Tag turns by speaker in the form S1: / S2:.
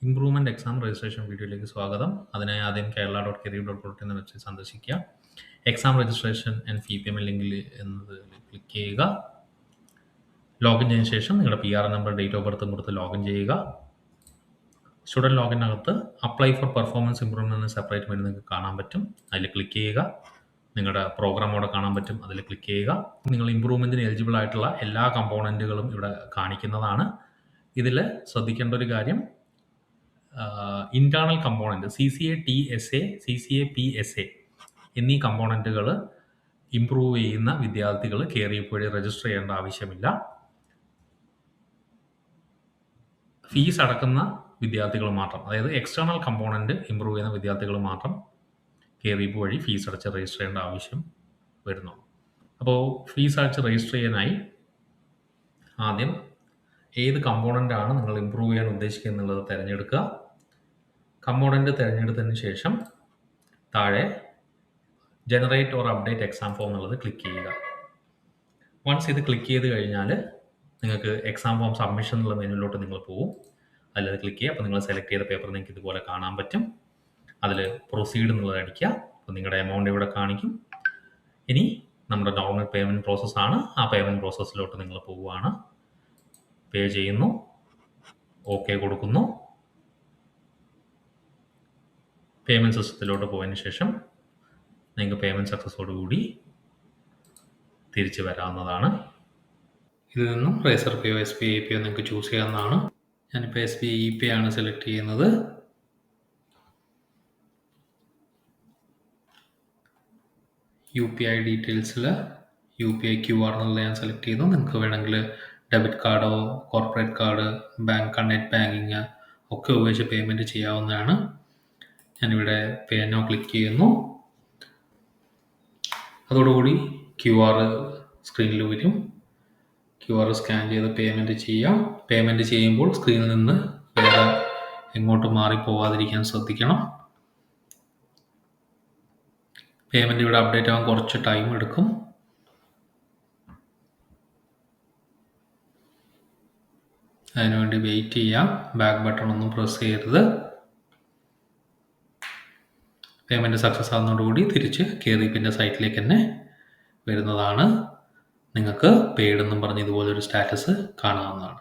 S1: Improvement exam registration വീഡിയോയിലേക്ക് സ്വാഗതം. അതിനായി ആദ്യം kerala.career.com എന്ന വെബ്സൈറ്റ് സന്ദർശിക്കുക. Exam registration and fee payment ലിങ്കിൽ എന്നതിൽ ക്ലിക്ക് ചെയ്യുക. ലോഗിൻ ചെയ്തതിനു ശേഷം നിങ്ങളുടെ PR നമ്പർ, ഡേറ്റ് ഓഫ് ബർത്തും കൊടുത്ത് ലോഗിൻ ചെയ്യുക. സ്റ്റുഡൻറ് ലോഗിനകത്ത് apply for performance improvement separate menu നിങ്ങൾക്ക് കാണാൻ പറ്റും. അതിൽ ക്ലിക്ക് ചെയ്യുക. നിങ്ങളുടെ പ്രോഗ്രാം അവിടെ കാണാൻ പറ്റും. അതിൽ ക്ലിക്ക് ചെയ്യുക. നിങ്ങൾ ഇംപ്രൂവ്മെന്റിന് എലിജിബിൾ ആയിട്ടുള്ള എല്ലാ കമ്പോണന്റുകളും ഇവിടെ കാണിക്കുന്നതാണ്. ഇതിൽ ശ്രദ്ധിക്കേണ്ട ഒരു കാര്യം, internal component CCA TSA, CCA PSA എന്നീ കമ്പോണന്റുകൾ ഇംപ്രൂവ് ചെയ്യുന്ന വിദ്യാർത്ഥികൾ KREP വഴി രജിസ്റ്റർ ചെയ്യേണ്ട ആവശ്യമില്ല. ഫീസ് അടക്കുന്ന വിദ്യാർത്ഥികൾ മാത്രം, അതായത് എക്സ്റ്റേണൽ കമ്പോണന്റ് ഇംപ്രൂവ് ചെയ്യുന്ന വിദ്യാർത്ഥികൾ മാത്രം KREP വഴി ഫീസ് അടച്ച് രജിസ്റ്റർ ചെയ്യേണ്ട ആവശ്യം വരുന്നു. അപ്പോൾ ഫീസ് അടച്ച് രജിസ്റ്റർ ചെയ്യാനായി ആദ്യം ഏത് കമ്പോണൻ്റാണ് നിങ്ങൾ ഇംപ്രൂവ് ചെയ്യാൻ ഉദ്ദേശിക്കുന്നത് എന്നുള്ളത് തിരഞ്ഞെടുക്കുക. കമ്പോണൻ്റ് തിരഞ്ഞെടുത്തതിന് ശേഷം താഴെ generate or update exam form എന്നുള്ളത് ക്ലിക്ക് ചെയ്യുക. വൺസ് ഇത് ക്ലിക്ക് ചെയ്ത് കഴിഞ്ഞാൽ നിങ്ങൾക്ക് എക്സാം ഫോം സബ്മിഷൻ എന്നുള്ള മെനുവിലോട്ട് നിങ്ങൾ പോകും. അതിലത് ക്ലിക്ക് ചെയ്യുക. അപ്പോൾ നിങ്ങൾ സെലക്ട് ചെയ്ത പേപ്പർ നിങ്ങൾക്ക് ഇതുപോലെ കാണാൻ പറ്റും. അതിൽ പ്രൊസീഡ് എന്നുള്ളത് അടിക്കുക. അപ്പോൾ നിങ്ങളുടെ എമൗണ്ട് ഇവിടെ കാണിക്കും. ഇനി നമ്മുടെ നോർമൽ പേയ്മെൻറ്റ് പ്രോസസ്സാണ്. ആ പേയ്മെൻറ്റ് പ്രോസസ്സിലോട്ട് നിങ്ങൾ പോവുകയാണ്. പേ ചെയ്യുന്നു, ഓക്കെ കൊടുക്കുന്നു. പേയ്മെൻറ്റ് സിസ്റ്റത്തിലോട്ട് പോയതിന് ശേഷം നിങ്ങൾക്ക് പേയ്മെൻറ്റ് സക്സസോടുകൂടി തിരിച്ച് വരാവുന്നതാണ്. ഇതിൽ നിന്നും റേസർ പേയോ SBI പേയോ നിങ്ങൾക്ക് ചൂസ് ചെയ്യാവുന്നതാണ്. ഞാനിപ്പോൾ SBI പേ ആണ് സെലക്ട് ചെയ്യുന്നത്. UPI ഡീറ്റെയിൽസിൽ UPI QR എന്നുള്ളത് ഞാൻ സെലക്ട് ചെയ്യുന്നു. നിങ്ങൾക്ക് വേണമെങ്കിൽ ഡെബിറ്റ് കാർഡോ, corporate card, bank, net banking ഒക്കെ ഉപയോഗിച്ച് പേയ്മെൻറ്റ് ചെയ്യാവുന്നതാണ്. ഞാനിവിടെ പേ നൗ ക്ലിക്ക് ചെയ്യുന്നു. അതോടുകൂടി QR സ്ക്രീനിൽ വരും. QR സ്കാൻ ചെയ്ത് പേയ്മെൻറ്റ് ചെയ്യാം. പേയ്മെൻറ്റ് ചെയ്യുമ്പോൾ സ്ക്രീനിൽ നിന്ന് വേറെ എങ്ങോട്ട് മാറിപ്പോവാതിരിക്കാൻ ശ്രദ്ധിക്കണം. പേയ്മെൻറ്റ് ഇവിടെ അപ്ഡേറ്റ് ആവാൻ കുറച്ച് ടൈം എടുക്കും. അതിനുവേണ്ടി വെയിറ്റ് ചെയ്യാം. ബാക്ക് ബട്ടൺ ഒന്നും പ്രസ് ചെയ്യരുത്. പേയ്മെൻറ്റ് സക്സസ് ആകുന്നതോടുകൂടി തിരിച്ച് KREPന്റെ സൈറ്റിലേക്ക് തന്നെ വരുന്നതാണ്. നിങ്ങൾക്ക് പെയ്ഡ് എന്നും പറഞ്ഞ് ഇതുപോലൊരു സ്റ്റാറ്റസ് കാണാവുന്നതാണ്.